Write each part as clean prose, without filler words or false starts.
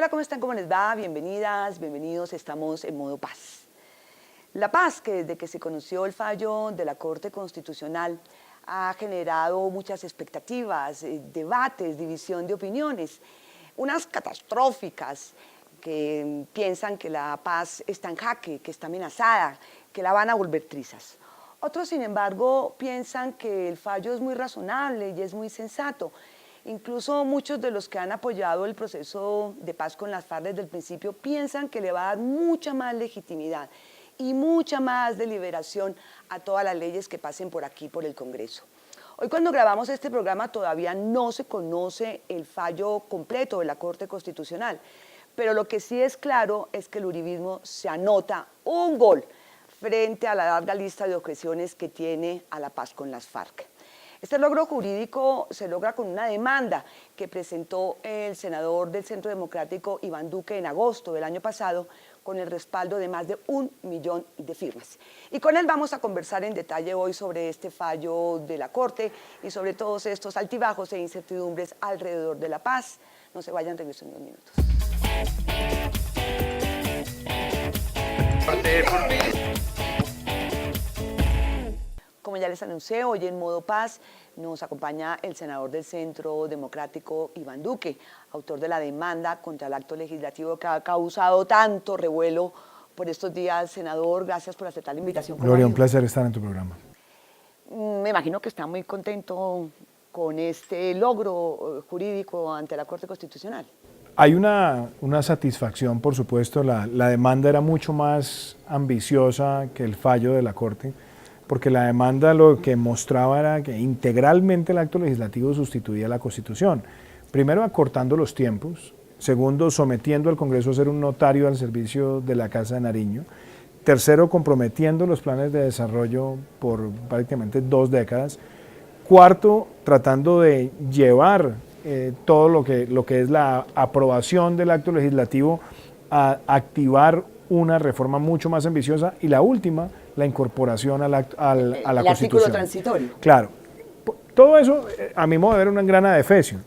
Hola, ¿cómo están? ¿Cómo les va? Bienvenidas, bienvenidos. Estamos en modo paz. La paz, que desde que se conoció el fallo de la Corte Constitucional ha generado muchas expectativas, debates, división de opiniones, unas catastróficas que piensan que la paz está en jaque, que está amenazada, que la van a volver trizas. Otros, sin embargo, piensan que el fallo es muy razonable y es muy sensato. Incluso muchos de los que han apoyado el proceso de paz con las FARC desde el principio piensan que le va a dar mucha más legitimidad y mucha más deliberación a todas las leyes que pasen por aquí, por el Congreso. Hoy, cuando grabamos este programa, todavía no se conoce el fallo completo de la Corte Constitucional, pero lo que sí es claro es que el uribismo se anota un gol frente a la larga lista de objeciones que tiene a la paz con las FARC. Este logro jurídico se logra con una demanda que presentó el senador del Centro Democrático, Iván Duque, en agosto del año pasado, con el respaldo de más de 1 millón de firmas. Y con él vamos a conversar en detalle hoy sobre este fallo de la Corte y sobre todos estos altibajos e incertidumbres alrededor de la paz. No se vayan, regreso en 2 minutos. Como ya les anuncié, hoy en Modo Paz nos acompaña el senador del Centro Democrático, Iván Duque, autor de la demanda contra el acto legislativo que ha causado tanto revuelo por estos días. Senador, gracias por aceptar la invitación. Gloria, un placer estar en tu programa. Me imagino que está muy contento con este logro jurídico ante la Corte Constitucional. Hay una satisfacción, por supuesto. La demanda era mucho más ambiciosa que el fallo de la Corte, porque la demanda lo que mostraba era que integralmente el acto legislativo sustituía la Constitución. Primero, acortando los tiempos. Segundo, sometiendo al Congreso a ser un notario al servicio de la Casa de Nariño. Tercero, comprometiendo los planes de desarrollo por prácticamente 2 décadas. Cuarto, tratando de llevar todo lo que es la aprobación del acto legislativo a activar una reforma mucho más ambiciosa. Y la última, la incorporación a la Constitución. El artículo transitorio. Claro. Todo eso, a mi modo de ver, una gran adefesio.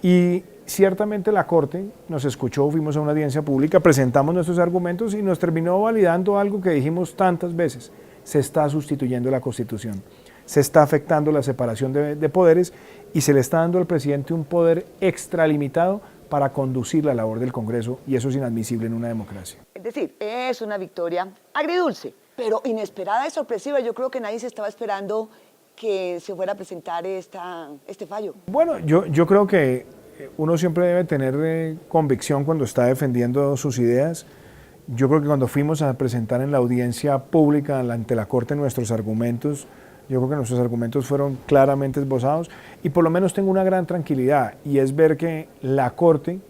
Y ciertamente la Corte nos escuchó, fuimos a una audiencia pública, presentamos nuestros argumentos y nos terminó validando algo que dijimos tantas veces: se está sustituyendo la Constitución, se está afectando la separación de poderes y se le está dando al presidente un poder extralimitado para conducir la labor del Congreso, y eso es inadmisible en una democracia. Es decir, es una victoria agridulce, pero inesperada y sorpresiva. Yo creo que nadie se estaba esperando que se fuera a presentar este fallo. Bueno, yo creo que uno siempre debe tener convicción cuando está defendiendo sus ideas. Yo creo que cuando fuimos a presentar en la audiencia pública ante la Corte nuestros argumentos, yo creo que nuestros argumentos fueron claramente esbozados, y por lo menos tengo una gran tranquilidad, y es ver que la Corte,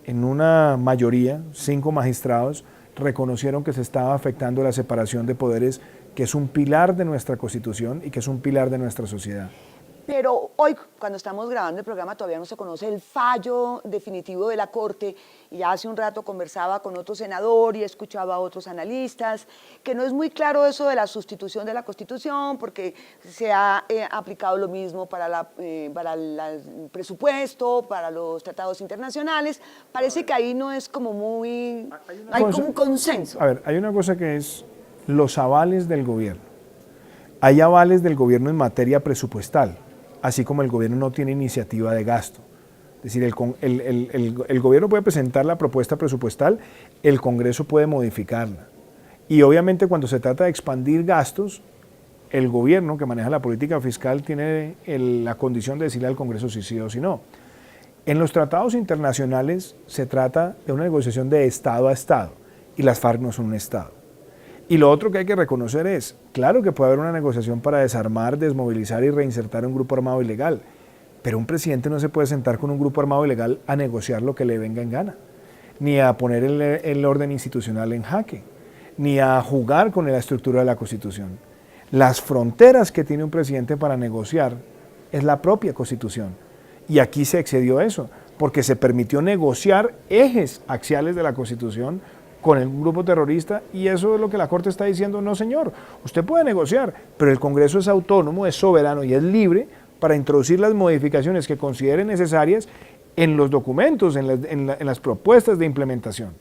en una mayoría, 5 magistrados, reconocieron que se estaba afectando la separación de poderes, que es un pilar de nuestra Constitución y que es un pilar de nuestra sociedad. Pero hoy, cuando estamos grabando el programa, todavía no se conoce el fallo definitivo de la Corte, y ya hace un rato conversaba con otro senador y escuchaba a otros analistas, que no es muy claro eso de la sustitución de la Constitución, porque se ha aplicado lo mismo para el presupuesto, para los tratados internacionales. Parece que ahí no es como muy... hay como un consenso. A ver, hay una cosa que es los avales del gobierno. Hay avales del gobierno en materia presupuestal, así como el gobierno no tiene iniciativa de gasto. Es decir, el gobierno puede presentar la propuesta presupuestal, el Congreso puede modificarla. Y obviamente, cuando se trata de expandir gastos, el gobierno que maneja la política fiscal tiene la condición de decirle al Congreso si sí o si no. En los tratados internacionales se trata de una negociación de Estado a Estado, y las FARC no son un Estado. Y lo otro que hay que reconocer es, claro que puede haber una negociación para desarmar, desmovilizar y reinsertar un grupo armado ilegal, pero un presidente no se puede sentar con un grupo armado ilegal a negociar lo que le venga en gana, ni a poner el orden institucional en jaque, ni a jugar con la estructura de la Constitución. Las fronteras que tiene un presidente para negociar es la propia Constitución, y aquí se excedió eso, porque se permitió negociar ejes axiales de la Constitución con el grupo terrorista, y eso es lo que la Corte está diciendo: no señor, usted puede negociar, pero el Congreso es autónomo, es soberano y es libre para introducir las modificaciones que considere necesarias en los documentos, en las propuestas de implementación.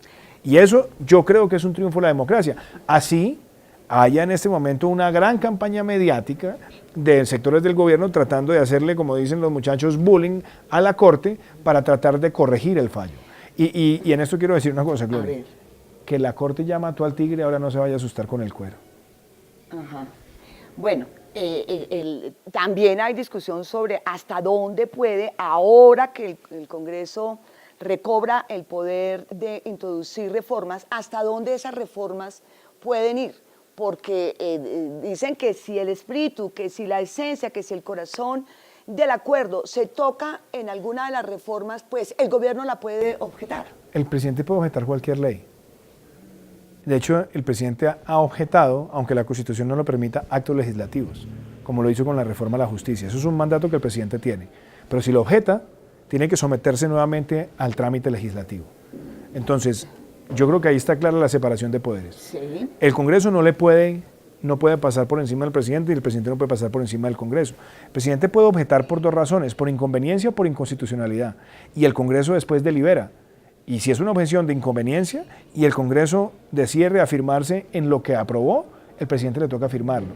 Y eso yo creo que es un triunfo de la democracia. Así haya en este momento una gran campaña mediática de sectores del gobierno tratando de hacerle, como dicen los muchachos, bullying a la Corte para tratar de corregir el fallo. Y en esto quiero decir una cosa, Gloria, que la Corte ya mató al tigre, ahora no se vaya a asustar con el cuero. Ajá. Bueno, también hay discusión sobre hasta dónde puede, ahora que el Congreso recobra el poder de introducir reformas, hasta dónde esas reformas pueden ir, porque dicen que si el espíritu, que si la esencia, que si el corazón del acuerdo se toca en alguna de las reformas, pues el gobierno la puede objetar. El presidente puede objetar cualquier ley. De hecho, el presidente ha objetado, aunque la Constitución no lo permita, actos legislativos, como lo hizo con la reforma a la justicia. Eso es un mandato que el presidente tiene. Pero si lo objeta, tiene que someterse nuevamente al trámite legislativo. Entonces, yo creo que ahí está clara la separación de poderes. Sí. El Congreso no puede pasar por encima del presidente y el presidente no puede pasar por encima del Congreso. El presidente puede objetar por dos razones, por inconveniencia o por inconstitucionalidad. Y el Congreso después delibera. Y si es una objeción de inconveniencia y el Congreso decide reafirmarse en lo que aprobó, el presidente le toca firmarlo.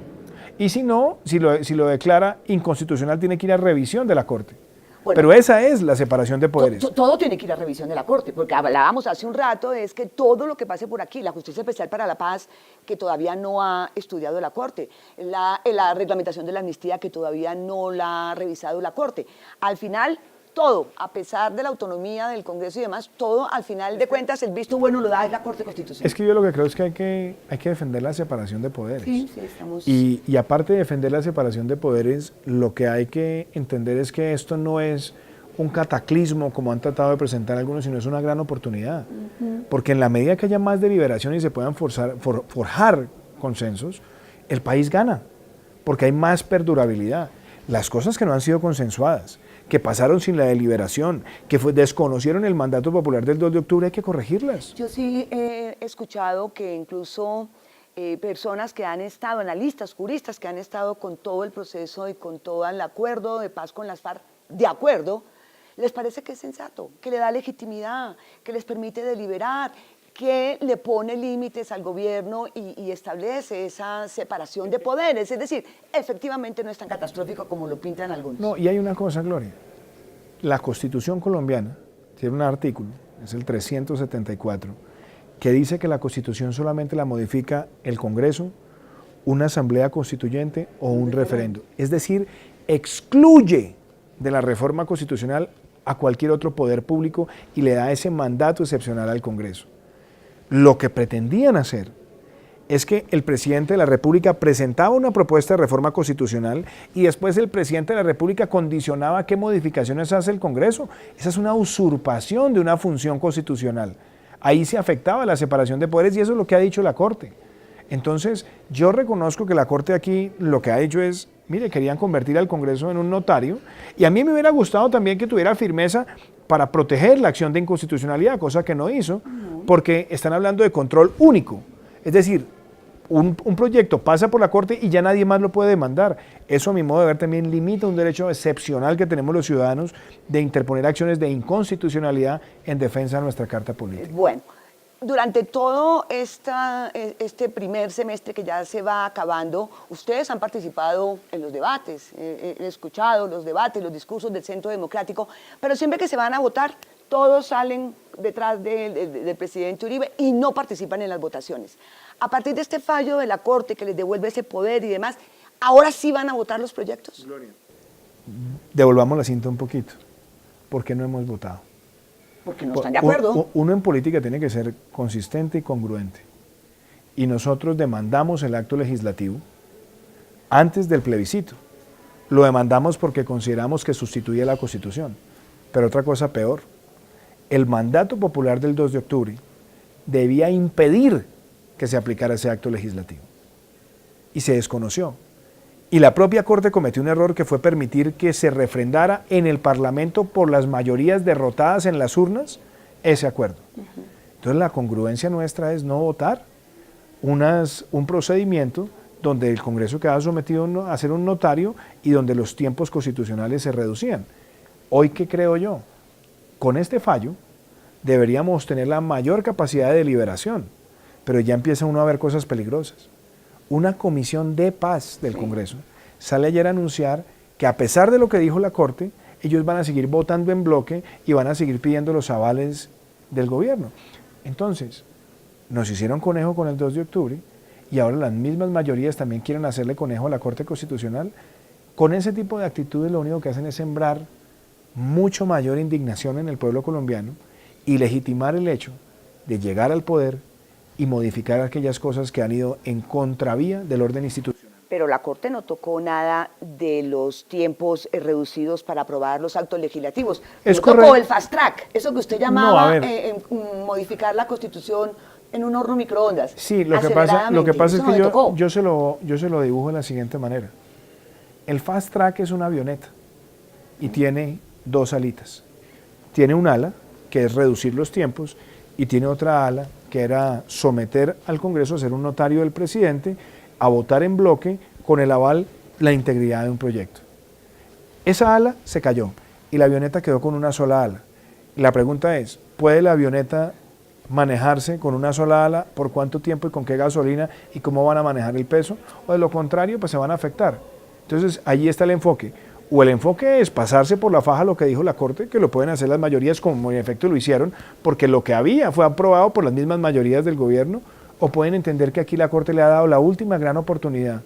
Y si no, si lo declara inconstitucional, tiene que ir a revisión de la Corte. Bueno, pero esa es la separación de poderes. Todo tiene que ir a revisión de la Corte, porque hablábamos hace un rato, es que todo lo que pase por aquí, la Justicia Especial para la Paz, que todavía no ha estudiado la Corte, la reglamentación de la amnistía, que todavía no la ha revisado la Corte. Al final, todo, a pesar de la autonomía del Congreso y demás, todo, al final de cuentas, el visto bueno lo da la Corte Constitucional. Es que yo lo que creo es que hay que defender la separación de poderes. Sí, estamos... Y aparte de defender la separación de poderes, lo que hay que entender es que esto no es un cataclismo, como han tratado de presentar algunos, sino es una gran oportunidad. Porque en la medida que haya más deliberación y se puedan forjar consensos, el país gana, porque hay más perdurabilidad. Las cosas que no han sido consensuadas, que pasaron sin la deliberación, que desconocieron el mandato popular del 2 de octubre, hay que corregirlas. Yo sí he escuchado que incluso personas que han estado, analistas, juristas, que han estado con todo el proceso y con todo el acuerdo de paz con las FARC, de acuerdo, les parece que es sensato, que le da legitimidad, que les permite deliberar, que le pone límites al gobierno y establece esa separación de poderes. Es decir, efectivamente no es tan catastrófico como lo pintan algunos. No, y hay una cosa, Gloria. La Constitución colombiana tiene un artículo, es el 374, que dice que la Constitución solamente la modifica el Congreso, una asamblea constituyente o un referendo. Es decir, excluye de la reforma constitucional a cualquier otro poder público y le da ese mandato excepcional al Congreso. Lo que pretendían hacer es que el presidente de la República presentaba una propuesta de reforma constitucional y después el presidente de la República condicionaba qué modificaciones hace el Congreso. Esa es una usurpación de una función constitucional. Ahí se afectaba la separación de poderes y eso es lo que ha dicho la Corte. Entonces, yo reconozco que la Corte aquí lo que ha dicho es, mire, querían convertir al Congreso en un notario y a mí me hubiera gustado también que tuviera firmeza para proteger la acción de inconstitucionalidad, cosa que no hizo, porque están hablando de control único. Es decir, un proyecto pasa por la Corte y ya nadie más lo puede demandar. Eso, a mi modo de ver, también limita un derecho excepcional que tenemos los ciudadanos de interponer acciones de inconstitucionalidad en defensa de nuestra Carta Política. Bueno, durante todo este primer semestre que ya se va acabando, ustedes han participado en los debates, he escuchado los debates, los discursos del Centro Democrático, pero siempre que se van a votar, todos salen detrás del presidente Uribe y no participan en las votaciones. A partir de este fallo de la Corte que les devuelve ese poder y demás, ¿ahora sí van a votar los proyectos? Gloria. Devolvamos la cinta un poquito. ¿Por qué no hemos votado? Porque no están de acuerdo. Uno en política tiene que ser consistente y congruente. Y nosotros demandamos el acto legislativo antes del plebiscito. Lo demandamos porque consideramos que sustituye la Constitución. Pero otra cosa peor, el mandato popular del 2 de octubre debía impedir que se aplicara ese acto legislativo. Y se desconoció. Y la propia Corte cometió un error que fue permitir que se refrendara en el Parlamento por las mayorías derrotadas en las urnas ese acuerdo. Entonces la congruencia nuestra es no votar un procedimiento donde el Congreso quedaba sometido a ser un notario y donde los tiempos constitucionales se reducían. Hoy, ¿qué creo yo? Con este fallo deberíamos tener la mayor capacidad de deliberación, pero ya empieza uno a ver cosas peligrosas. Una comisión de paz del Congreso sale ayer a anunciar que a pesar de lo que dijo la Corte, ellos van a seguir votando en bloque y van a seguir pidiendo los avales del gobierno. Entonces, nos hicieron conejo con el 2 de octubre y ahora las mismas mayorías también quieren hacerle conejo a la Corte Constitucional. Con ese tipo de actitudes lo único que hacen es sembrar mucho mayor indignación en el pueblo colombiano y legitimar el hecho de llegar al poder y modificar aquellas cosas que han ido en contravía del orden institucional. Pero la Corte no tocó nada de los tiempos reducidos para aprobar los actos legislativos. No tocó el fast track, eso que usted llamaba modificar la Constitución en un horno microondas. Sí, lo que pasa es que yo se lo dibujo de la siguiente manera. El fast track es una avioneta y tiene dos alitas. Tiene un ala, que es reducir los tiempos, y tiene otra ala, que era someter al Congreso a ser un notario del presidente, a votar en bloque con el aval, la integridad de un proyecto. Esa ala se cayó y la avioneta quedó con una sola ala. La pregunta es, ¿puede la avioneta manejarse con una sola ala? ¿Por cuánto tiempo y con qué gasolina? ¿Y cómo van a manejar el peso? O de lo contrario, pues se van a afectar. Entonces, allí está el enfoque. O el enfoque es pasarse por la faja lo que dijo la Corte, que lo pueden hacer las mayorías como en efecto lo hicieron, porque lo que había fue aprobado por las mismas mayorías del gobierno, o pueden entender que aquí la Corte le ha dado la última gran oportunidad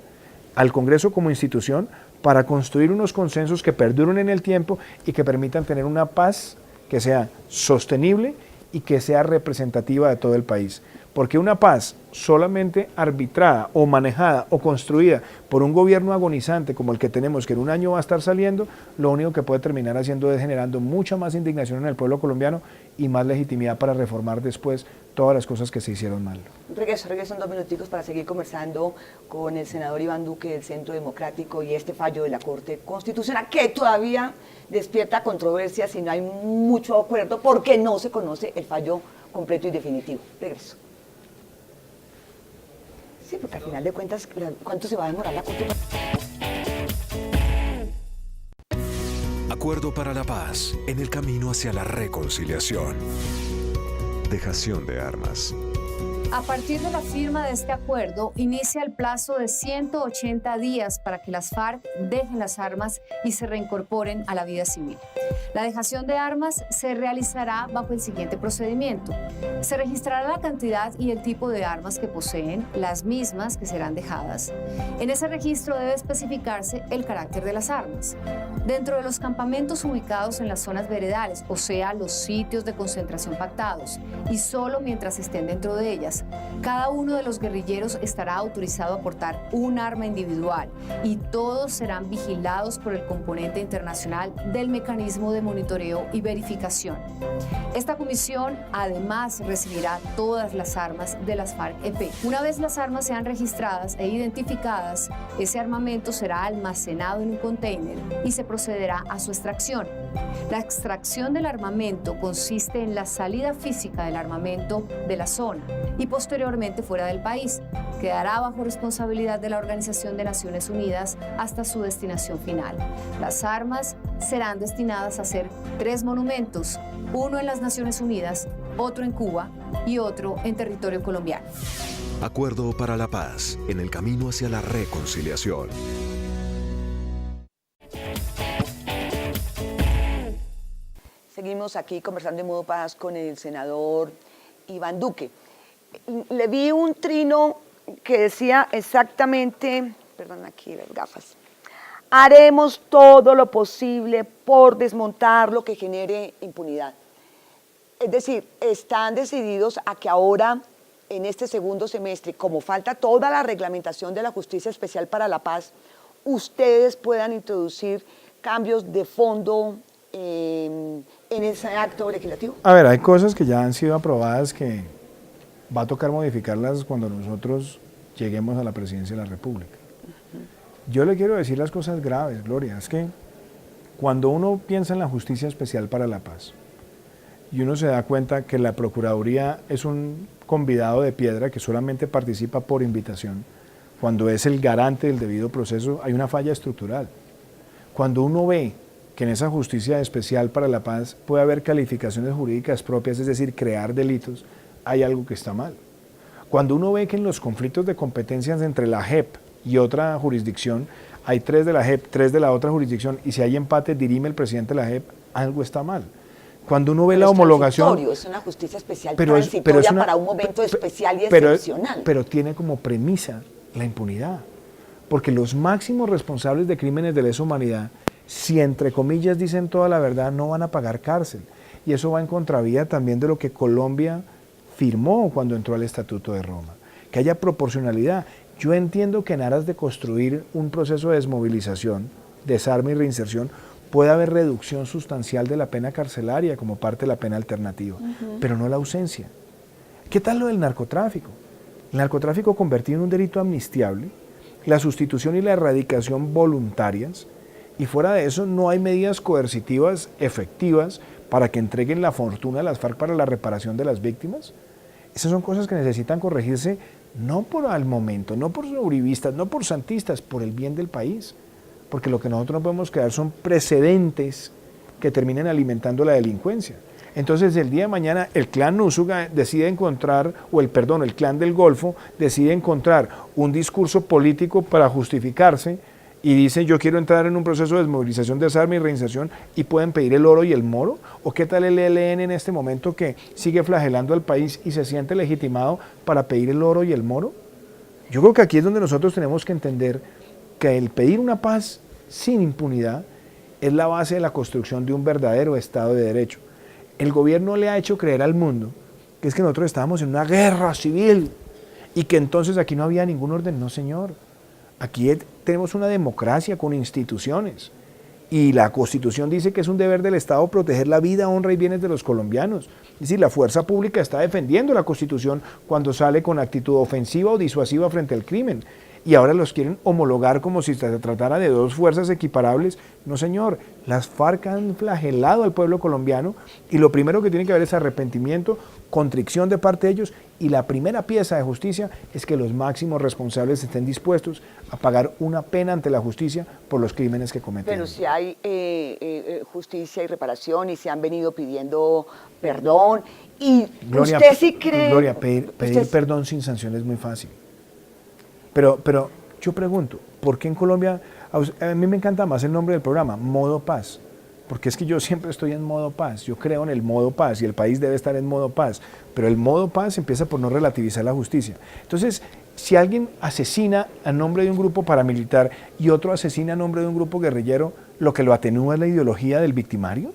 al Congreso como institución para construir unos consensos que perduren en el tiempo y que permitan tener una paz que sea sostenible y que sea representativa de todo el país. Porque una paz solamente arbitrada o manejada o construida por un gobierno agonizante como el que tenemos, que en un año va a estar saliendo, lo único que puede terminar haciendo es generando mucha más indignación en el pueblo colombiano y más legitimidad para reformar después todas las cosas que se hicieron mal. Regreso en 2 minuticos para seguir conversando con el senador Iván Duque del Centro Democrático y este fallo de la Corte Constitucional que todavía despierta controversias y no hay mucho acuerdo porque no se conoce el fallo completo y definitivo. Regreso. Sí, porque al final de cuentas, ¿cuánto se va a demorar la Corte? Acuerdo para la paz en el camino hacia la reconciliación. Dejación de armas. A partir de la firma de este acuerdo, inicia el plazo de 180 días para que las FARC dejen las armas y se reincorporen a la vida civil. La dejación de armas se realizará bajo el siguiente procedimiento. Se registrará la cantidad y el tipo de armas que poseen, las mismas que serán dejadas. En ese registro debe especificarse el carácter de las armas. Dentro de los campamentos ubicados en las zonas veredales, o sea, los sitios de concentración pactados, y solo mientras estén dentro de ellas, cada uno de los guerrilleros estará autorizado a portar un arma individual y todos serán vigilados por el componente internacional del mecanismo de monitoreo y verificación. Esta comisión además recibirá todas las armas de las FARC-EP. Una vez las armas sean registradas e identificadas, ese armamento será almacenado en un container y se procederá a su extracción. La extracción del armamento consiste en la salida física del armamento de la zona y posteriormente fuera del país. Quedará bajo responsabilidad de la Organización de Naciones Unidas hasta su destinación final. Las armas serán destinadas a hacer 3 monumentos, uno en las Naciones Unidas, otro en Cuba y otro en territorio colombiano. Acuerdo para la paz en el camino hacia la reconciliación. Seguimos aquí conversando en modo paz con el senador Iván Duque. Le vi un trino que decía exactamente, perdón, aquí las gafas, haremos todo lo posible por desmontar lo que genere impunidad. Es decir, están decididos a que ahora, en este segundo semestre, como falta toda la reglamentación de la Justicia Especial para la Paz, ustedes puedan introducir cambios de fondo en ese acto legislativo. A ver, hay cosas que ya han sido aprobadas que va a tocar modificarlas cuando nosotros lleguemos a la presidencia de la República. Yo le quiero decir las cosas graves, Gloria, es que cuando uno piensa en la Justicia Especial para la Paz y uno se da cuenta que la Procuraduría es un convidado de piedra que solamente participa por invitación, cuando es el garante del debido proceso, hay una falla estructural. Cuando uno ve que que en esa justicia especial para la paz puede haber calificaciones jurídicas propias, es decir, crear delitos, hay algo que está mal. Cuando uno ve que en los conflictos de competencias entre la JEP y otra jurisdicción, hay 3 de la JEP, 3 de la otra jurisdicción, y si hay empate, dirime el presidente de la JEP, algo está mal. Cuando uno ve la homologación... Es una justicia especial transitoria para un momento especial y excepcional. Pero tiene como premisa la impunidad. Porque los máximos responsables de crímenes de lesa humanidad, si entre comillas dicen toda la verdad, no van a pagar cárcel. Y eso va en contravía también de lo que Colombia firmó cuando entró al Estatuto de Roma. Que haya proporcionalidad. Yo entiendo que en aras de construir un proceso de desmovilización, desarme y reinserción, puede haber reducción sustancial de la pena carcelaria como parte de la pena alternativa, pero no la ausencia. ¿Qué tal lo del narcotráfico? El narcotráfico convertido en un delito amnistiable, la sustitución y la erradicación voluntarias, y fuera de eso no hay medidas coercitivas efectivas para que entreguen la fortuna a las FARC para la reparación de las víctimas. Esas son cosas que necesitan corregirse no por al momento, no por uribistas, no por santistas, por el bien del país. Porque lo que nosotros no podemos crear son precedentes que terminen alimentando la delincuencia. Entonces, el día de mañana, el clan Úsuga decide encontrar, el clan del Golfo decide encontrar un discurso político para justificarse y dice, yo quiero entrar en un proceso de desmovilización, desarme y reinserción, y pueden pedir el oro y el moro. ¿O qué tal el ELN en este momento que sigue flagelando al país y se siente legitimado para pedir el oro y el moro? Yo creo que aquí es donde nosotros tenemos que entender que el pedir una paz sin impunidad es la base de la construcción de un verdadero Estado de Derecho. El gobierno le ha hecho creer al mundo que es que nosotros estábamos en una guerra civil y que entonces aquí no había ningún orden. No, señor. Aquí tenemos una democracia con instituciones y la Constitución dice que es un deber del Estado proteger la vida, honra y bienes de los colombianos. Es decir, la fuerza pública está defendiendo la Constitución cuando sale con actitud ofensiva o disuasiva frente al crimen. Y ahora los quieren homologar como si se tratara de dos fuerzas equiparables. No, señor, las FARC han flagelado al pueblo colombiano y lo primero que tiene que haber es arrepentimiento, contrición de parte de ellos, y la primera pieza de justicia es que los máximos responsables estén dispuestos a pagar una pena ante la justicia por los crímenes que cometen. Pero si hay justicia y reparación y se han venido pidiendo perdón y Gloria, usted sí cree... Gloria, pedir perdón sin sanción es muy fácil. Pero yo pregunto, ¿por qué en Colombia, a mí me encanta más el nombre del programa, Modo Paz? Porque es que yo siempre estoy en modo paz, yo creo en el modo paz y el país debe estar en modo paz, pero el modo paz empieza por no relativizar la justicia. Entonces, si alguien asesina a nombre de un grupo paramilitar y otro asesina a nombre de un grupo guerrillero, ¿lo que lo atenúa es la ideología del victimario?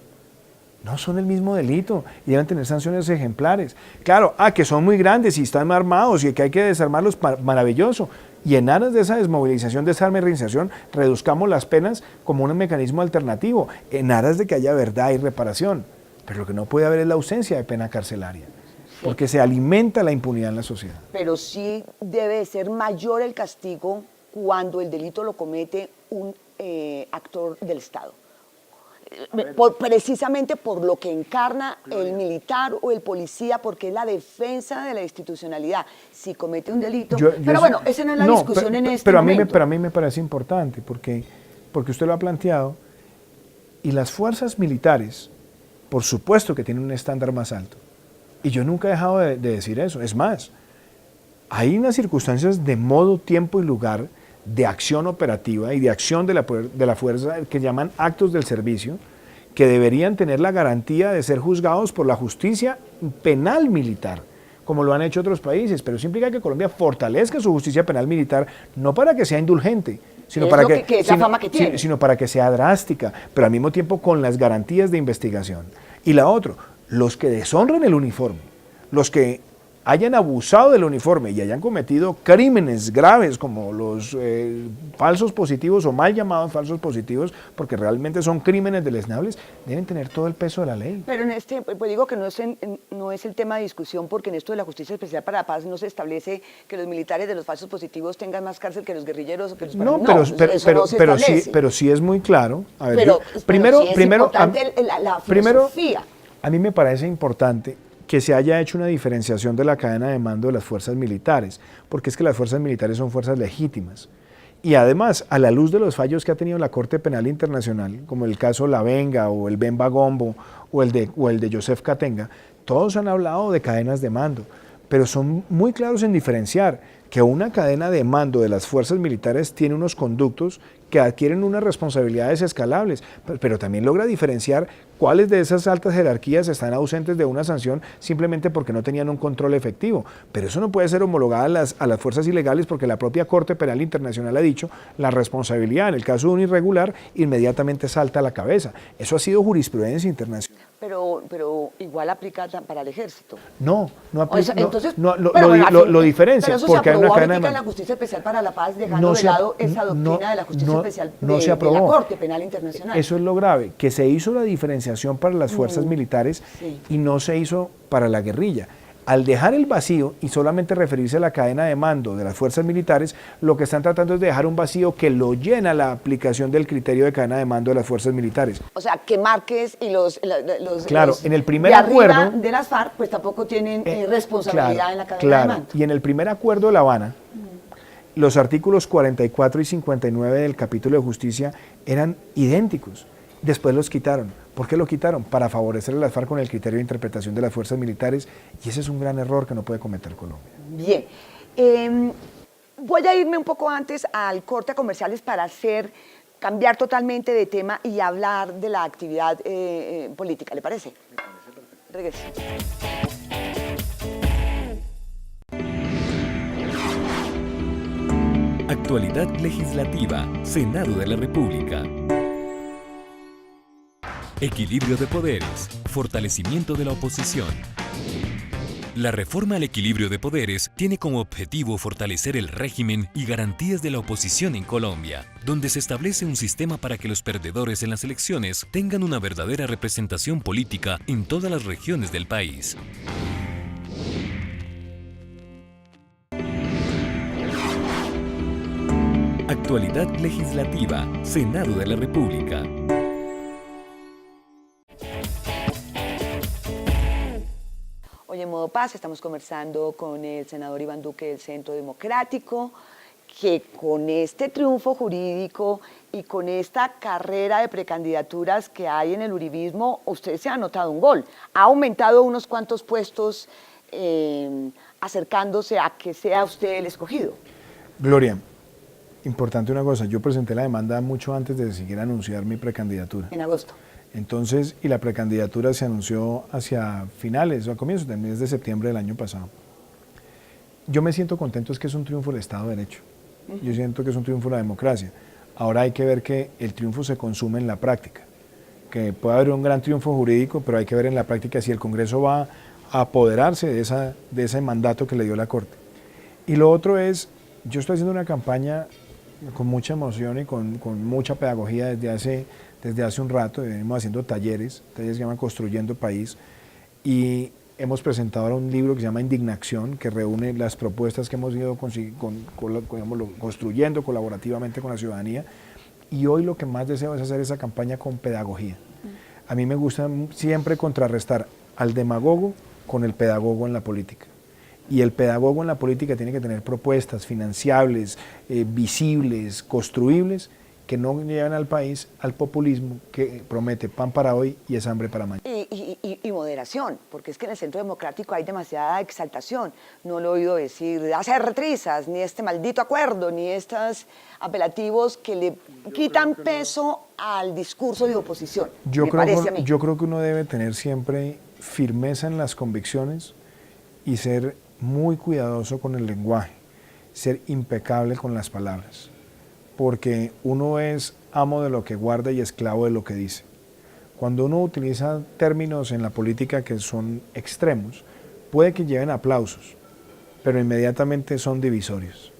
No, son el mismo delito y deben tener sanciones ejemplares. Claro, que son muy grandes y están armados y que hay que desarmarlos, maravilloso. Y en aras de esa desmovilización, desarme y reinserción, reduzcamos las penas como un mecanismo alternativo, en aras de que haya verdad y reparación. Pero lo que no puede haber es la ausencia de pena carcelaria, porque se alimenta la impunidad en la sociedad. Pero sí debe ser mayor el castigo cuando el delito lo comete un actor del Estado. Precisamente por lo que encarna el militar o el policía, porque es la defensa de la institucionalidad. Si comete un delito... Pero bueno, esa no es la discusión en este momento. Pero a mí me parece importante, porque usted lo ha planteado, y las fuerzas militares, por supuesto que tienen un estándar más alto. Y yo nunca he dejado de decir eso. Es más, hay unas circunstancias de modo, tiempo y lugar de acción operativa y de acción de la fuerza que llaman actos del servicio, que deberían tener la garantía de ser juzgados por la justicia penal militar, como lo han hecho otros países, pero eso implica que Colombia fortalezca su justicia penal militar, no para que sea indulgente, sino para que sea drástica, pero al mismo tiempo con las garantías de investigación. Y la otra, los que deshonren el uniforme, los que hayan abusado del uniforme y hayan cometido crímenes graves como los falsos positivos o mal llamados falsos positivos, porque realmente son crímenes deleznables, deben tener todo el peso de la ley. Pero en este, pues digo que no es el tema de discusión, porque en esto de la Justicia Especial para la Paz no se establece que los militares de los falsos positivos tengan más cárcel que los guerrilleros o que los pero sí es muy claro. A ver, la filosofía. A mí me parece importante que se haya hecho una diferenciación de la cadena de mando de las fuerzas militares, porque es que las fuerzas militares son fuerzas legítimas Y además, a la luz de los fallos que ha tenido la Corte Penal Internacional, como el caso Lavenga o el Bemba Gombo o el de Joseph Katenga, todos han hablado de cadenas de mando, pero son muy claros en diferenciar que una cadena de mando de las fuerzas militares tiene unos conductos que adquieren unas responsabilidades escalables, pero también logra diferenciar cuáles de esas altas jerarquías están ausentes de una sanción simplemente porque no tenían un control efectivo. Pero eso no puede ser homologado a las fuerzas ilegales porque la propia Corte Penal Internacional ha dicho la responsabilidad en el caso de un irregular inmediatamente salta a la cabeza. Eso ha sido jurisprudencia internacional. Pero igual aplica para el ejército. No aplica. Entonces, lo diferencia. Pero eso porque se aprobó hay una cadena ahorita de en la Justicia Especial para la Paz, dejando de lado esa doctrina de la Justicia Especial se aprobó. de la Corte Penal Internacional. Eso es lo grave, que se hizo la diferenciación para las fuerzas militares y no se hizo para la guerrilla. Al dejar el vacío y solamente referirse a la cadena de mando de las fuerzas militares, lo que están tratando es de dejar un vacío que lo llena la aplicación del criterio de cadena de mando de las fuerzas militares. O sea, que Márquez y los en el primer de acuerdo arriba de las FARC pues tampoco tienen responsabilidad en la cadena de mando. Y en el primer acuerdo de La Habana, los artículos 44 y 59 del capítulo de justicia eran idénticos. Después los quitaron. ¿Por qué lo quitaron? Para favorecer a las FARC con el criterio de interpretación de las fuerzas militares, y ese es un gran error que no puede cometer Colombia. Bien. Voy a irme un poco antes al corte a comerciales para cambiar totalmente de tema y hablar de la actividad política. ¿Le parece? Regrese. Actualidad legislativa, Senado de la República. Equilibrio de poderes, fortalecimiento de la oposición. La reforma al equilibrio de poderes tiene como objetivo fortalecer el régimen y garantías de la oposición en Colombia, donde se establece un sistema para que los perdedores en las elecciones tengan una verdadera representación política en todas las regiones del país. Actualidad legislativa, Senado de la República. Hoy en Modo Paz estamos conversando con el senador Iván Duque del Centro Democrático, que con este triunfo jurídico y con esta carrera de precandidaturas que hay en el uribismo, usted se ha anotado un gol. Ha aumentado unos cuantos puestos acercándose a que sea usted el escogido. Gloria, importante una cosa, yo presenté la demanda mucho antes de siquiera anunciar mi precandidatura. En agosto. Entonces, y la precandidatura se anunció hacia finales o a comienzos del mes de septiembre del año pasado. Yo me siento contento, es que es un triunfo del Estado de Derecho. Yo siento que es un triunfo de la democracia. Ahora hay que ver que el triunfo se consume en la práctica, que puede haber un gran triunfo jurídico, pero hay que ver en la práctica si el Congreso va a apoderarse de ese mandato que le dio la Corte. Y lo otro es, yo estoy haciendo una campaña con mucha emoción y con mucha pedagogía desde hace un rato. Venimos haciendo talleres que se llaman Construyendo País, y hemos presentado ahora un libro que se llama Indignación, que reúne las propuestas que hemos ido construyendo colaborativamente con la ciudadanía, y hoy lo que más deseo es hacer esa campaña con pedagogía. A mí me gusta siempre contrarrestar al demagogo con el pedagogo en la política. Y el pedagogo en la política tiene que tener propuestas financiables, visibles, construibles, que no llevan al país al populismo que promete pan para hoy y es hambre para mañana. Y moderación, porque es que en el Centro Democrático hay demasiada exaltación. No lo he oído decir hacer trizas, ni este maldito acuerdo, ni estos apelativos que le quitan peso al discurso de oposición. Yo creo que uno debe tener siempre firmeza en las convicciones y ser muy cuidadoso con el lenguaje, ser impecable con las palabras, porque uno es amo de lo que guarda y esclavo de lo que dice. Cuando uno utiliza términos en la política que son extremos, puede que lleven aplausos, pero inmediatamente son divisorios.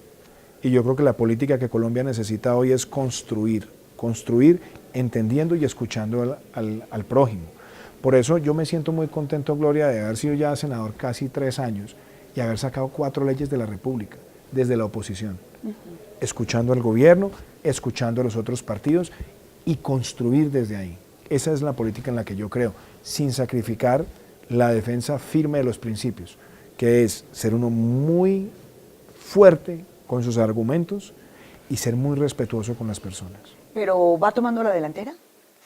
Y yo creo que la política que Colombia necesita hoy es construir entendiendo y escuchando al prójimo. Por eso yo me siento muy contento, Gloria, de haber sido ya senador casi 3 años y haber sacado 4 leyes de la República desde la oposición, escuchando al gobierno, escuchando a los otros partidos y construir desde ahí. Esa es la política en la que yo creo, sin sacrificar la defensa firme de los principios, que es ser uno muy fuerte con sus argumentos y ser muy respetuoso con las personas. ¿Pero va tomando la delantera?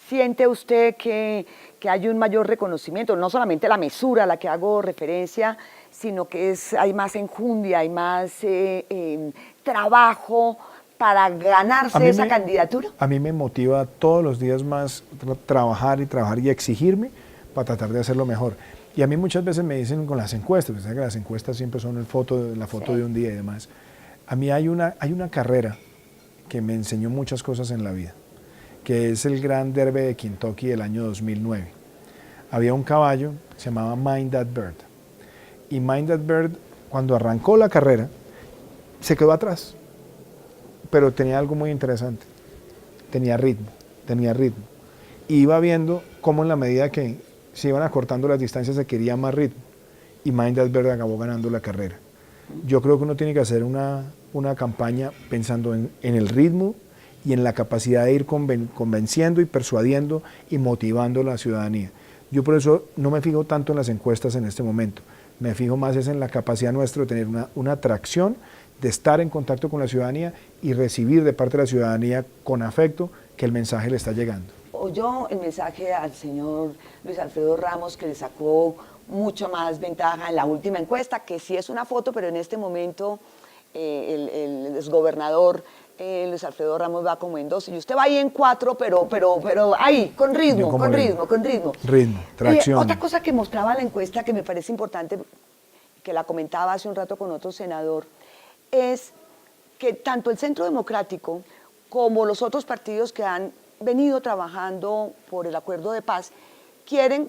¿Siente usted que hay un mayor reconocimiento? No solamente la mesura a la que hago referencia, sino que hay más enjundia, hay más trabajo para ganarse esa candidatura. A mí me motiva todos los días más trabajar y exigirme para tratar de hacerlo mejor. Y a mí muchas veces me dicen con las encuestas, que las encuestas siempre son la foto de un día y demás. A mí hay una carrera que me enseñó muchas cosas en la vida, que es el Gran Derby de Kentucky del año 2009. Había un caballo, se llamaba Mind That Bird. Y Mind That Bird, cuando arrancó la carrera, se quedó atrás. Pero tenía algo muy interesante. Tenía ritmo. Y iba viendo cómo en la medida que se iban acortando las distancias se quería más ritmo. Y Mind That Bird acabó ganando la carrera. Yo creo que uno tiene que hacer una campaña pensando en el ritmo y en la capacidad de ir convenciendo y persuadiendo y motivando a la ciudadanía. Yo por eso no me fijo tanto en las encuestas en este momento, me fijo más es en la capacidad nuestra de tener una atracción, de estar en contacto con la ciudadanía y recibir de parte de la ciudadanía con afecto que el mensaje le está llegando. Oyó el mensaje al señor Luis Alfredo Ramos, que le sacó mucho más ventaja en la última encuesta, que sí es una foto, pero en este momento el exgobernador Luis Alfredo Ramos va como en 2 y usted va ahí en 4, pero ahí, con ritmo. Ritmo, tracción. Otra cosa que mostraba la encuesta que me parece importante, que la comentaba hace un rato con otro senador, es que tanto el Centro Democrático como los otros partidos que han venido trabajando por el acuerdo de paz quieren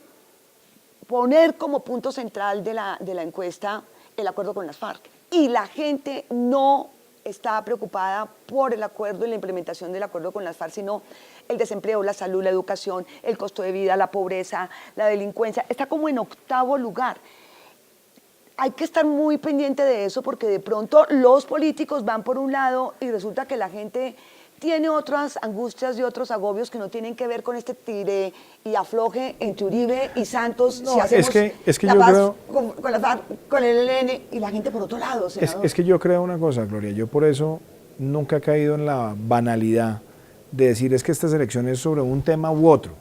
poner como punto central de la encuesta el acuerdo con las FARC. Y la gente no está preocupada por el acuerdo y la implementación del acuerdo con las FARC, sino el desempleo, la salud, la educación, el costo de vida, la pobreza, la delincuencia. Está como en 8º lugar. Hay que estar muy pendiente de eso porque de pronto los políticos van por un lado y resulta que la gente tiene otras angustias y otros agobios que no tienen que ver con este tire y afloje entre Uribe y Santos. No, si hacemos es que la yo paz creo con la FARC, con el ELN y la gente por otro lado. Es que yo creo una cosa, Gloria, yo por eso nunca he caído en la banalidad de decir es que estas elecciones sobre un tema u otro.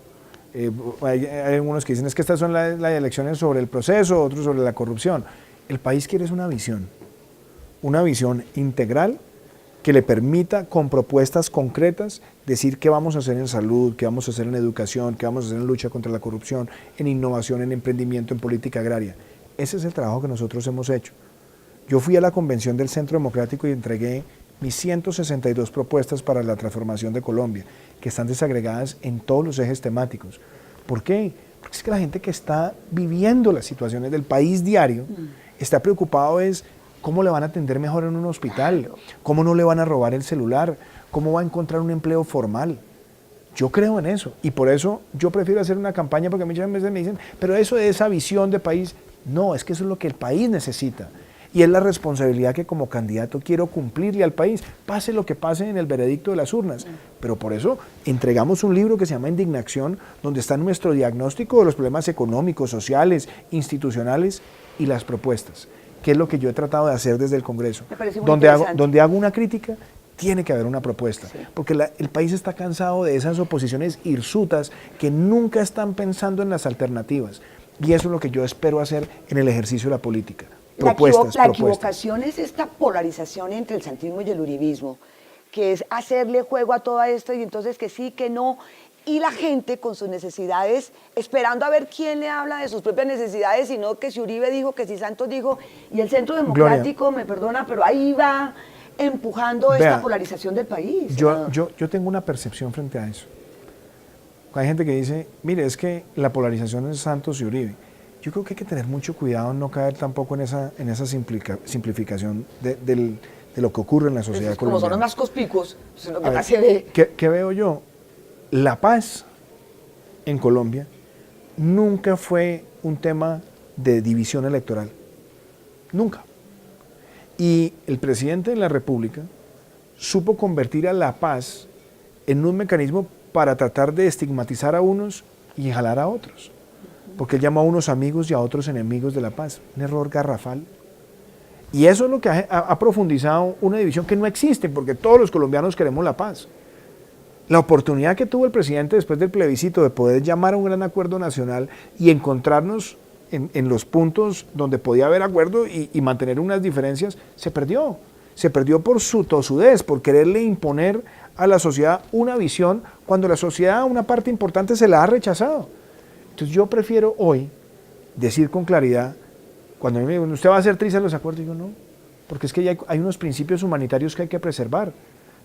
Hay algunos que dicen es que estas son las elecciones sobre el proceso, otros sobre la corrupción. El país quiere es una visión integral que le permita con propuestas concretas decir qué vamos a hacer en salud, qué vamos a hacer en educación, qué vamos a hacer en lucha contra la corrupción, en innovación, en emprendimiento, en política agraria. Ese es el trabajo que nosotros hemos hecho. Yo fui a la convención del Centro Democrático y entregué mis 162 propuestas para la transformación de Colombia, que están desagregadas en todos los ejes temáticos. ¿Por qué? Porque es que la gente que está viviendo las situaciones del país diario está preocupado es cómo le van a atender mejor en un hospital, cómo no le van a robar el celular, cómo va a encontrar un empleo formal. Yo creo en eso y por eso yo prefiero hacer una campaña porque muchas veces me dicen, pero eso de esa visión de país, no, es que eso es lo que el país necesita y es la responsabilidad que como candidato quiero cumplirle al país, pase lo que pase en el veredicto de las urnas. Pero por eso entregamos un libro que se llama Indignación, donde está nuestro diagnóstico de los problemas económicos, sociales, institucionales y las propuestas, que es lo que yo he tratado de hacer desde el Congreso. Donde hago una crítica, tiene que haber una propuesta, porque el país está cansado de esas oposiciones hirsutas que nunca están pensando en las alternativas. Y eso es lo que yo espero hacer en el ejercicio de la política. La equivocación es esta polarización entre el santismo y el uribismo, que es hacerle juego a todo esto y entonces que sí, que no, y la gente con sus necesidades, esperando a ver quién le habla de sus propias necesidades, sino que si Uribe dijo, que si Santos dijo, y el Centro Democrático, Gloria, me perdona, pero ahí va empujando esta polarización del país. Yo tengo una percepción frente a eso. Hay gente que dice, mire, es que la polarización es Santos y Uribe. Yo creo que hay que tener mucho cuidado en no caer tampoco en esa simplificación de lo que ocurre en la sociedad colombiana. Como son los más conspicuos, pues lo que más se ve. ¿Qué veo yo? La paz en Colombia nunca fue un tema de división electoral. Nunca. Y el presidente de la República supo convertir a la paz en un mecanismo para tratar de estigmatizar a unos y jalar a otros. Porque él llamó a unos amigos y a otros enemigos de la paz. Un error garrafal. Y eso es lo que ha profundizado una división que no existe, porque todos los colombianos queremos la paz. La oportunidad que tuvo el presidente después del plebiscito de poder llamar a un gran acuerdo nacional y encontrarnos en los puntos donde podía haber acuerdo y mantener unas diferencias, se perdió. Se perdió por su tosudez, por quererle imponer a la sociedad una visión cuando la sociedad, una parte importante, se la ha rechazado. Entonces yo prefiero hoy decir con claridad, cuando me dicen, ¿usted va a hacer trizas los acuerdos? Digo, no, porque es que ya hay unos principios humanitarios que hay que preservar.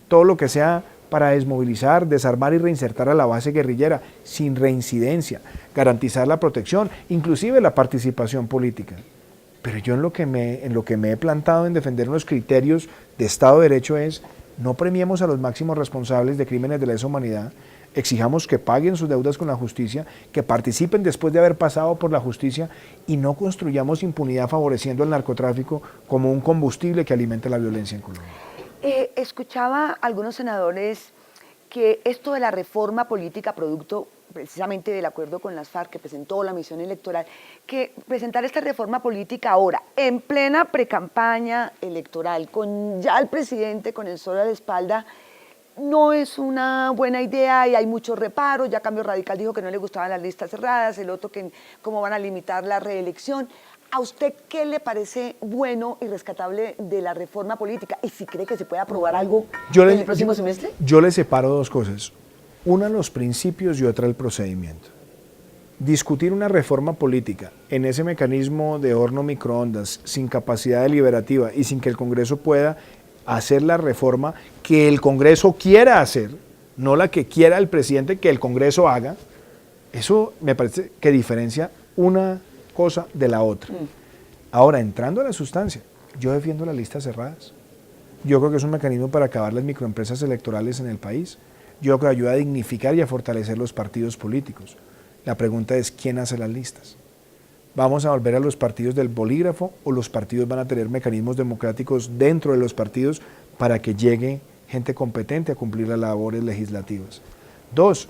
Todo lo que sea para desmovilizar, desarmar y reinsertar a la base guerrillera sin reincidencia, garantizar la protección, inclusive la participación política. Pero yo en lo que me he plantado en defender unos criterios de Estado de Derecho es, no premiemos a los máximos responsables de crímenes de lesa humanidad, exijamos que paguen sus deudas con la justicia, que participen después de haber pasado por la justicia y no construyamos impunidad favoreciendo el narcotráfico como un combustible que alimenta la violencia en Colombia. Escuchaba a algunos senadores que esto de la reforma política, producto precisamente del acuerdo con las FARC que presentó la misión electoral, que presentar esta reforma política ahora, en plena precampaña electoral, con ya el presidente con el sol a la espalda, no es una buena idea y hay muchos reparos. Ya Cambio Radical dijo que no le gustaban las listas cerradas, el otro que cómo van a limitar la reelección. ¿A usted qué le parece bueno y rescatable de la reforma política? ¿Y si cree que se puede aprobar algo en el próximo semestre? Yo le separo dos cosas. Una, los principios y otra, el procedimiento. Discutir una reforma política en ese mecanismo de horno microondas, sin capacidad deliberativa y sin que el Congreso pueda hacer la reforma que el Congreso quiera hacer, no la que quiera el presidente que el Congreso haga, eso me parece que diferencia una cosa de la otra. Ahora, entrando a la sustancia, yo defiendo las listas cerradas. Yo creo que es un mecanismo para acabar las microempresas electorales en el país. Yo creo que ayuda a dignificar y a fortalecer los partidos políticos. La pregunta es, ¿quién hace las listas? ¿Vamos a volver a los partidos del bolígrafo o los partidos van a tener mecanismos democráticos dentro de los partidos para que llegue gente competente a cumplir las labores legislativas? Dos,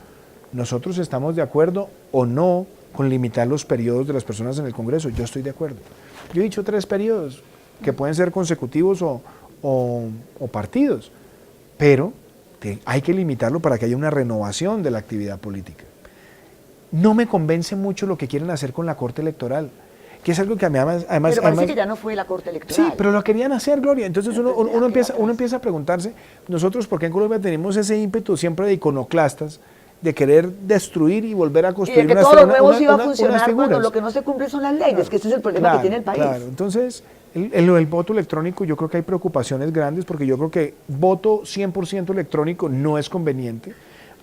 ¿nosotros estamos de acuerdo o no con limitar los periodos de las personas en el Congreso? Yo estoy de acuerdo. Yo he dicho 3 periodos, que pueden ser consecutivos o partidos, pero hay que limitarlo para que haya una renovación de la actividad política. No me convence mucho lo que quieren hacer con la Corte Electoral, que es algo que a mí además pero parece que ya no fue la Corte Electoral. Sí, pero lo querían hacer, Gloria. Entonces uno empieza a preguntarse, nosotros, ¿por qué en Colombia tenemos ese ímpetu siempre de iconoclastas, de querer destruir y volver a construir y de que todo lo nuevo iba a funcionar cuando lo que no se cumple son las leyes, que ese es el problema que tiene el país. Claro, entonces, el voto electrónico, yo creo que hay preocupaciones grandes, porque yo creo que voto 100% electrónico no es conveniente.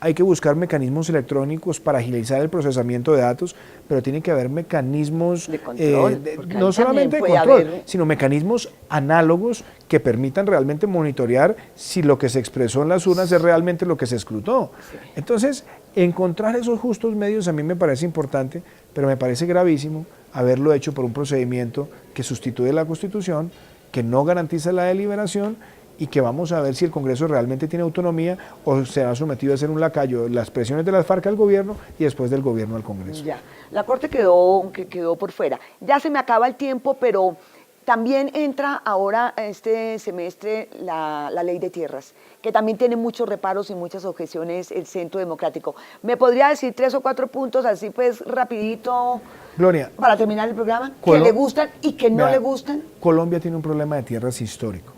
Hay que buscar mecanismos electrónicos para agilizar el procesamiento de datos, pero tiene que haber mecanismos de control, no solamente de control, sino mecanismos análogos que permitan realmente monitorear si lo que se expresó en las urnas es realmente lo que se escrutó. Sí. Entonces, encontrar esos justos medios a mí me parece importante, pero me parece gravísimo haberlo hecho por un procedimiento que sustituye la Constitución, que no garantiza la deliberación, y que vamos a ver si el Congreso realmente tiene autonomía o se ha sometido a ser un lacayo, las presiones de las FARC al gobierno y después del gobierno al Congreso. Ya, la Corte quedó por fuera. Ya se me acaba el tiempo, pero también entra ahora este semestre la ley de tierras, que también tiene muchos reparos y muchas objeciones el Centro Democrático. ¿Me podría decir 3 o 4 puntos así pues rapidito, Gloria, para terminar el programa, que le gustan y que no le gustan? Colombia tiene un problema de tierras histórico.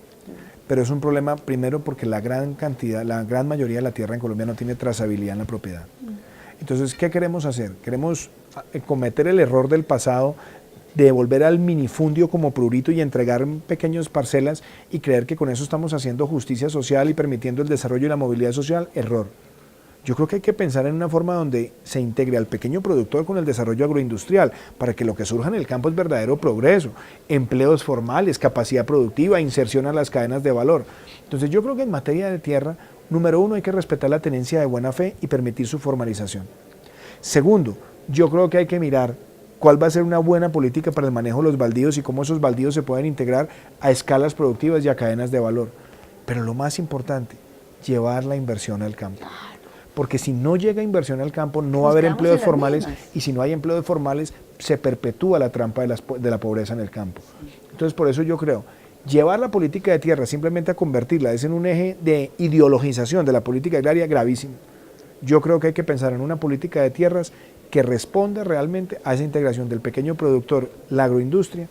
Pero es un problema primero porque la gran mayoría de la tierra en Colombia no tiene trazabilidad en la propiedad. Entonces, ¿qué queremos hacer? Queremos cometer el error del pasado de volver al minifundio como prurito y entregar pequeñas parcelas y creer que con eso estamos haciendo justicia social y permitiendo el desarrollo y la movilidad social. Error. Yo creo que hay que pensar en una forma donde se integre al pequeño productor con el desarrollo agroindustrial, para que lo que surja en el campo es verdadero progreso, empleos formales, capacidad productiva, inserción a las cadenas de valor. Entonces yo creo que en materia de tierra, número 1, hay que respetar la tenencia de buena fe y permitir su formalización. Segundo, yo creo que hay que mirar cuál va a ser una buena política para el manejo de los baldíos y cómo esos baldíos se pueden integrar a escalas productivas y a cadenas de valor. Pero lo más importante, llevar la inversión al campo. Porque si no llega inversión al campo, no va a haber empleos formales, y si no hay empleos formales, se perpetúa la trampa de la pobreza en el campo. Entonces, por eso yo creo Llevar la política de tierra simplemente a convertirla es en un eje de ideologización de la política agraria gravísimo. Yo creo que hay que pensar en una política de tierras que responda realmente a esa integración del pequeño productor, la agroindustria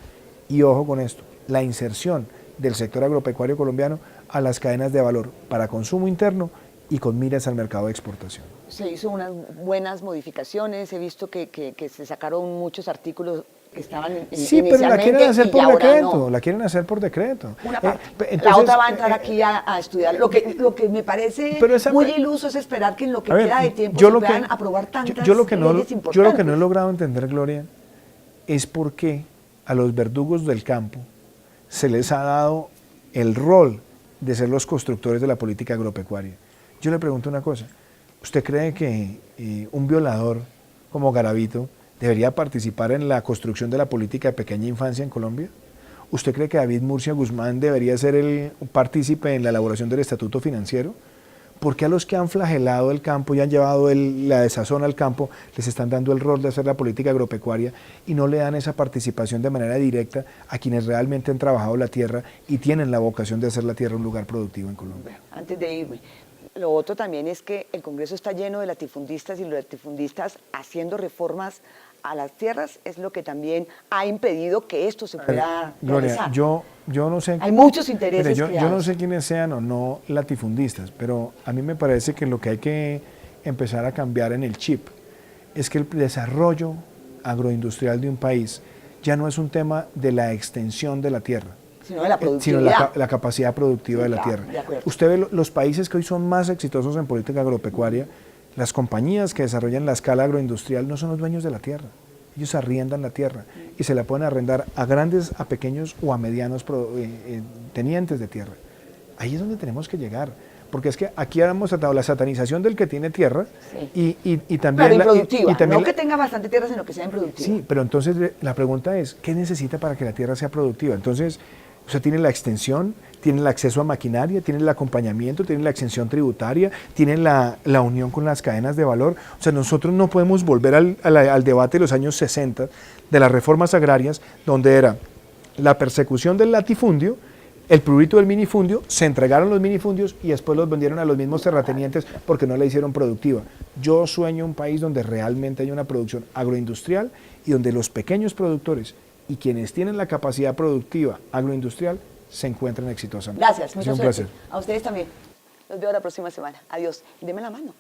y, ojo con esto, la inserción del sector agropecuario colombiano a las cadenas de valor para consumo interno y con miras al mercado de exportación. Se hizo unas buenas modificaciones, he visto que se sacaron muchos artículos que estaban sí, pero la quieren hacer por decreto, no. La quieren hacer por decreto. Una parte. Entonces, la otra va a entrar aquí a estudiar. Lo que me parece muy iluso es esperar que en lo que queda de tiempo se puedan aprobar tantas leyes importantes. Yo lo que no he logrado entender, Gloria, es por qué a los verdugos del campo se les ha dado el rol de ser los constructores de la política agropecuaria. Yo le pregunto una cosa, ¿usted cree que un violador como Garavito debería participar en la construcción de la política de pequeña infancia en Colombia? ¿Usted cree que David Murcia Guzmán debería ser el partícipe en la elaboración del estatuto financiero? ¿Por qué a los que han flagelado el campo y han llevado la desazón al campo les están dando el rol de hacer la política agropecuaria y no le dan esa participación de manera directa a quienes realmente han trabajado la tierra y tienen la vocación de hacer la tierra un lugar productivo en Colombia? Antes de irme, lo otro también es que el Congreso está lleno de latifundistas y los latifundistas haciendo reformas a las tierras es lo que también ha impedido que esto se pueda realizar. Gloria, yo no sé. Hay muchos intereses. Mire, yo no sé quiénes sean o no latifundistas, pero a mí me parece que lo que hay que empezar a cambiar en el chip es que el desarrollo agroindustrial de un país ya no es un tema de la extensión de la tierra, sino de la productividad. Sino la capacidad productiva de la tierra. Usted ve los países que hoy son más exitosos en política agropecuaria, las compañías que desarrollan la escala agroindustrial no son los dueños de la tierra. Ellos arriendan la tierra y se la pueden arrendar a grandes, a pequeños o a medianos tenientes de tierra. Ahí es donde tenemos que llegar. Porque es que aquí hemos tratado la satanización del que tiene tierra y también... Pero improductiva, no que tenga bastante tierra, sino que sea improductiva. Sí, pero entonces la pregunta es, ¿qué necesita para que la tierra sea productiva? Entonces, usted tiene la extensión, tiene el acceso a maquinaria, tiene el acompañamiento, tiene la exención tributaria, tiene la unión con las cadenas de valor. O sea, nosotros no podemos volver al debate de los años 60 de las reformas agrarias, donde era la persecución del latifundio, el prurito del minifundio, se entregaron los minifundios y después los vendieron a los mismos terratenientes porque no la hicieron productiva. Yo sueño un país donde realmente hay una producción agroindustrial y donde los pequeños productores y quienes tienen la capacidad productiva agroindustrial se encuentren exitosamente. Gracias, muchas gracias. A ustedes también. Los veo la próxima semana. Adiós. Deme la mano.